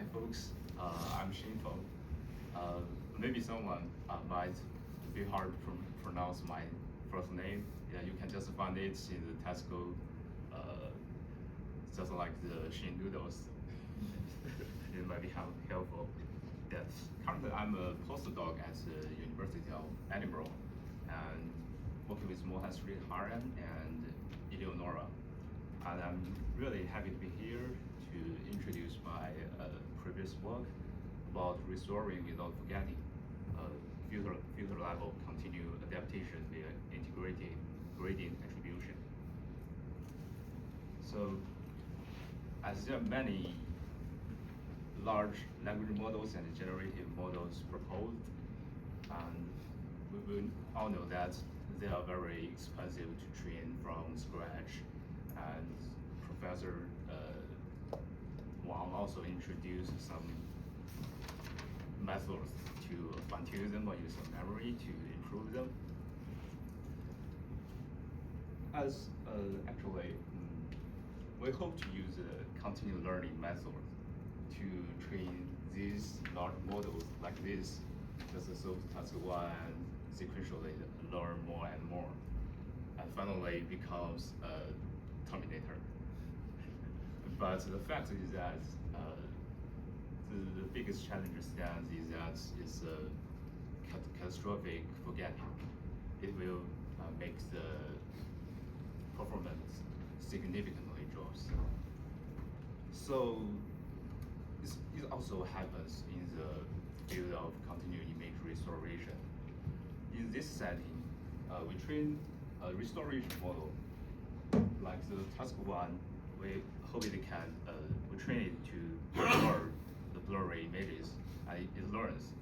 Hi folks, I'm Xin Feng. Maybe someone might be hard to pronounce my first name. Yeah, you can just find it in the Tesco, just like the Xin noodles. It might be helpful. Yes. Currently, I'm a postdoc at the University of Edinburgh and working with multi-street RM and Eleonora. And I'm really happy to be here to introduce my previous work about restoring without forgetting filter level continual adaptation via integrated gradient attribution. So, as there are many large language models and generative models proposed, and we all know that they are very expensive to train from scratch. And Professor Wang also introduced some methods to fine-tune them or use some memory to improve them. We hope to use a continual learning method to train these large models like this, just so task one sequentially learn more and more, and finally becomes a terminator. But the fact is that the biggest challenge stands is that it's a catastrophic forgetting. It will make the performance significantly drops. So it also happens in the field of continuous image restoration. In this setting, we train a restoration model like the task one. We hope it can, we train it to blur the blurry images, and it learns.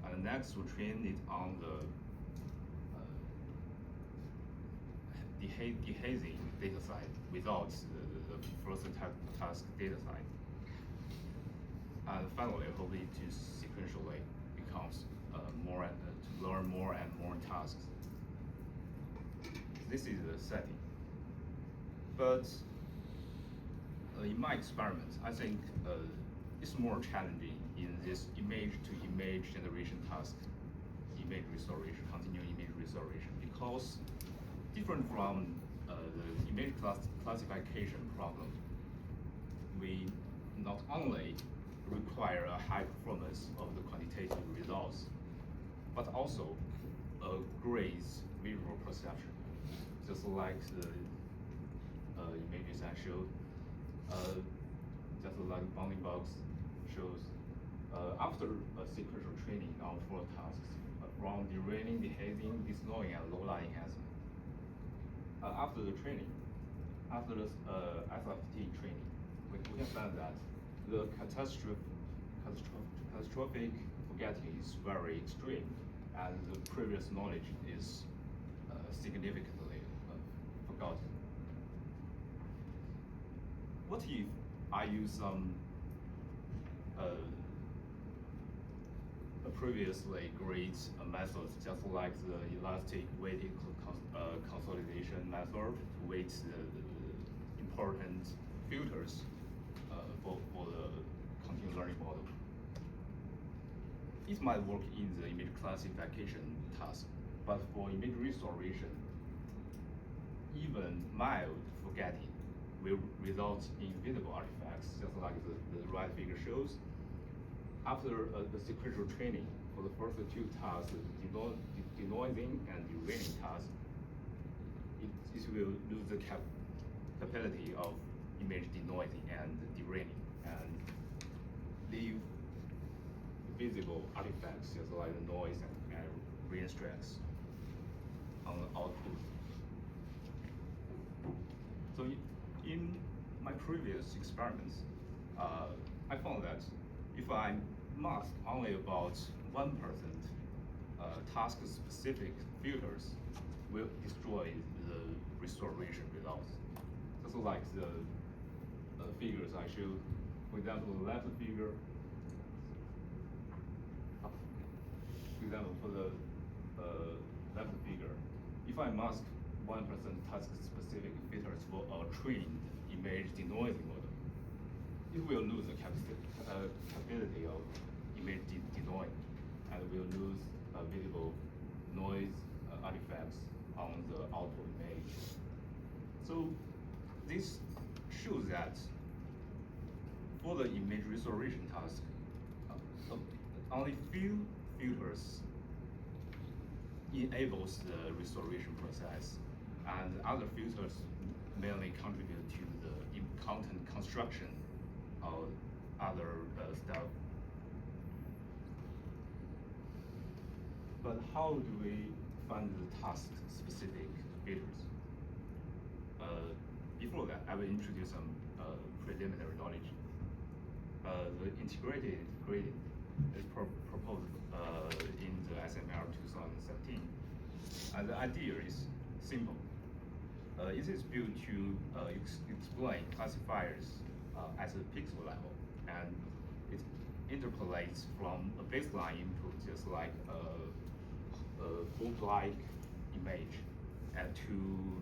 And next, we train it on the dehazing data set without the first task data set. And finally, hopefully to sequentially becomes to learn more and more tasks. This is the setting. But in my experiment, I think it's more challenging in this image-to-image generation task, image restoration, continuous image restoration, because different from the image classification problem, we not only require a high performance of the quantitative results, but also a great visual perception, just like the images I showed. Just like bounding box shows, after a sequential training on 4 tasks, from derailing, dehazing, desnoying, and low-lying enhancement. After the training, after the SFT training, we can find that the catastrophic forgetting is very extreme, and the previous knowledge is significantly forgotten. What if I use some previously great methods, just like the elastic weighted consolidation method, to weight the important filters for the continuous learning model? It might work in the image classification task, but for image restoration, even mild forgetting will result in visible artifacts, just like the right figure shows. After the sequential training for the first 2 tasks, denoising and derailing tasks, it will lose the capability of image denoising and derailing, and leave visible artifacts, just like the noise and rain stress on the output. So in my previous experiments, I found that if I mask only about 1% task-specific filters, will destroy the restoration results. Just like the figures I showed. For example, the left figure. For example, for the left figure, if I mask 1% task-specific filters for a trained image denoising model, it will lose the capability possibility of image denoising, and we'll lose visible noise artifacts on the output image. So this shows that for the image restoration task, only few filters enables the restoration process, and other filters mainly contribute to the content construction or other stuff. But how do we find the task-specific filters? Before that, I will introduce some preliminary knowledge. The integrated gradient is proposed in the SML 2017. And the idea is simple. It is built to explain classifiers at the pixel level, and it interpolates from a baseline input, just like a book-like image, and to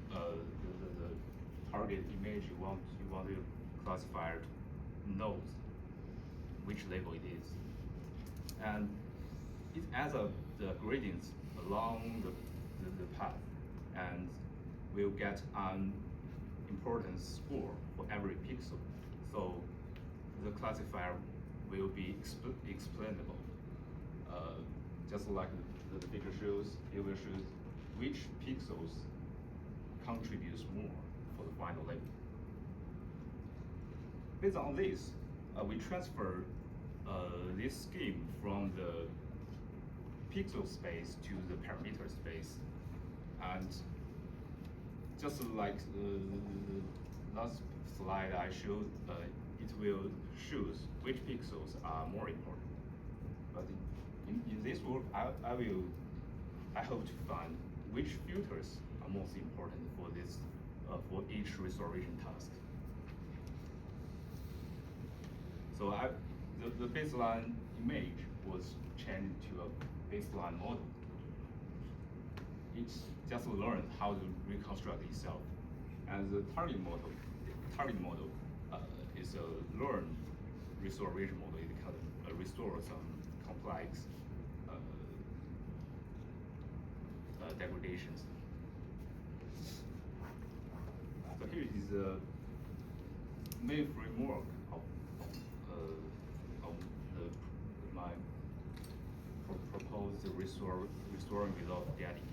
the target image you want to classify knows which label it is, and it adds up the gradients along the path, and will get an importance score for every pixel. So the classifier will be explainable. Just like the figure shows, it will show which pixels contributes more for the final label. Based on this, we transfer this scheme from the pixel space to the parameter space, and just like the last slide I showed, it will choose which pixels are more important. But in this work, I hope to find which filters are most important for this for each restoration task. So the baseline image was changed to a baseline model. It's just learned how to reconstruct itself, and the target model is a learned restoration model. It can restore some complex degradations. So here is the main framework of my proposed restoring without getting.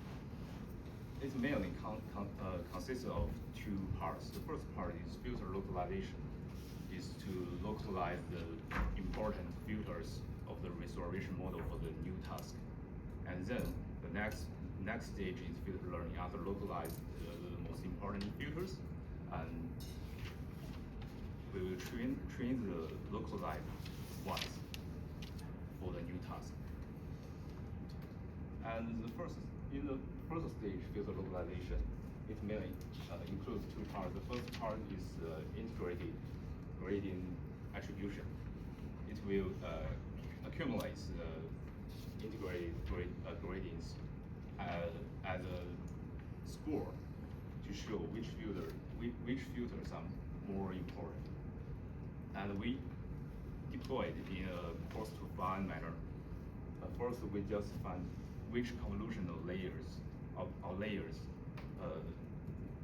It mainly consists of two parts. The first part is filter localization, is to localize the important filters of the restoration model for the new task. And then the next stage is filter learning, after localize the most important filters, and we will train the localized ones for the new task. And in the first stage, filter localization, it mainly includes two parts. The first part is integrated gradient attribution. It will accumulate the integrated gradients as a score to show which filters are more important. And we deployed in a coarse to fine manner. First, we just find which convolutional layers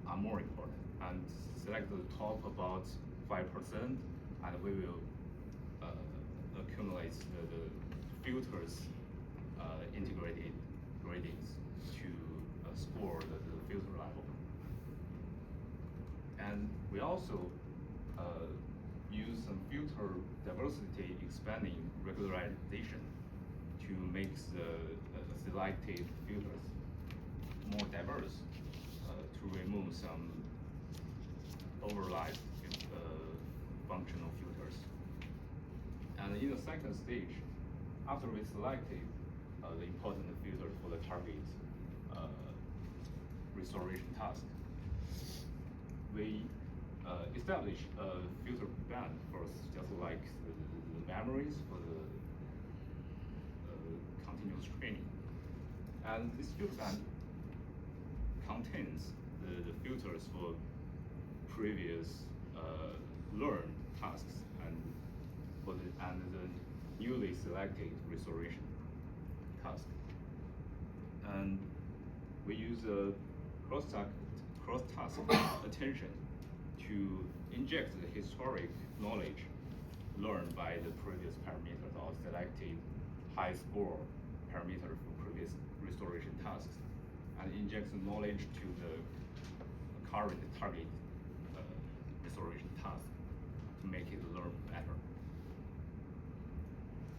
are more important, and select the top about 5%, and we will accumulate the filters integrated gradients to score the filter level. And we also use some filter diversity expanding regularization to make the selected filters more diverse, to remove some overlap functional filters. And in the second stage, after we selected the important filter for the target restoration task, we establish a filter band first, just like the memories for the continuous training. And this filter band contains the filters for previous learned tasks and and the newly selected restoration task. And we use a cross-task attention to inject the historic knowledge learned by the previous parameters or selected high score parameter for previous restoration tasks, and inject the knowledge to the current target restoration task to make it learn better.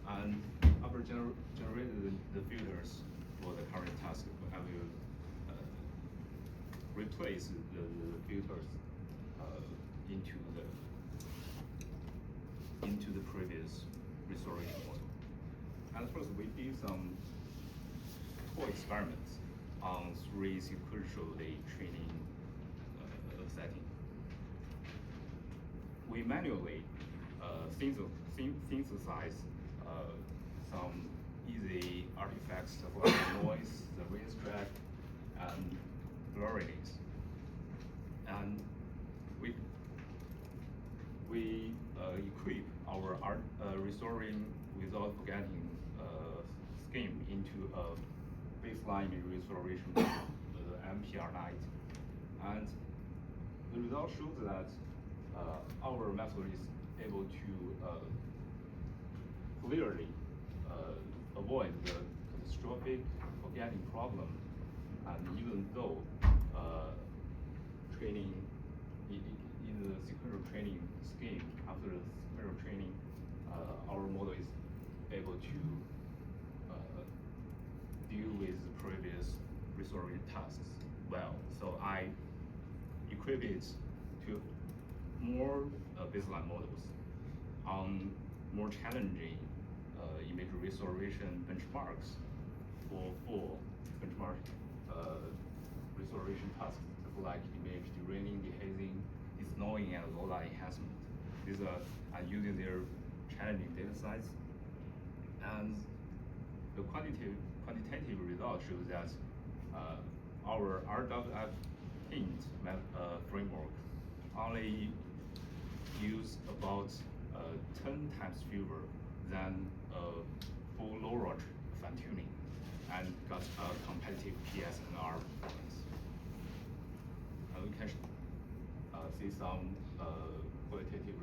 And after generated the filters for the current task, I will replace the filters into the previous restoration model. And first, we did some co-experiments on 3 sequential day training setting. We manually synthesize some easy artifacts like noise, the race track, and blurriness. And we equip our restoring without forgetting scheme into a baseline restoration model, the MPR9. And the result shows that our method is able to clearly avoid the catastrophic forgetting problem. And even though training in the sequential training scheme, after the sequential training, our model is able to deal with the previous restoration tasks well. So I equip it to more baseline models on more challenging image restoration benchmarks for full benchmark restoration tasks like image derailing, dehazing, desnowing, and low light enhancement. These are using their challenging data sets. And the quantitative result shows that our RWF hint framework only use about 10 times fewer than full low-rot fine-tuning, and got a competitive PS and R performance. We can see some qualitative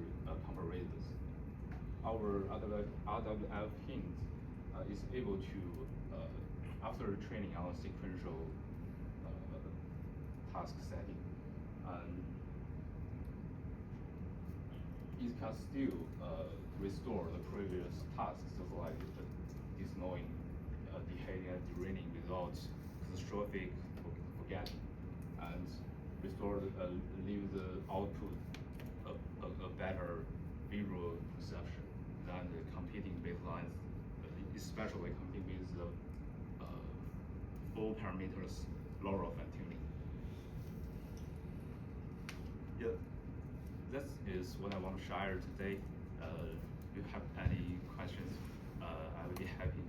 comparisons. Our RWF hint is able to, after training on sequential task setting, and it can still restore the previous tasks, just like desnowing, dehazing, and derailing without catastrophic forgetting, and restore leave the output a better visual perception than the competing baselines, especially competing with the full parameters lower fine-tuning. Yeah, that is what I want to share today. If you have any questions, I will be happy.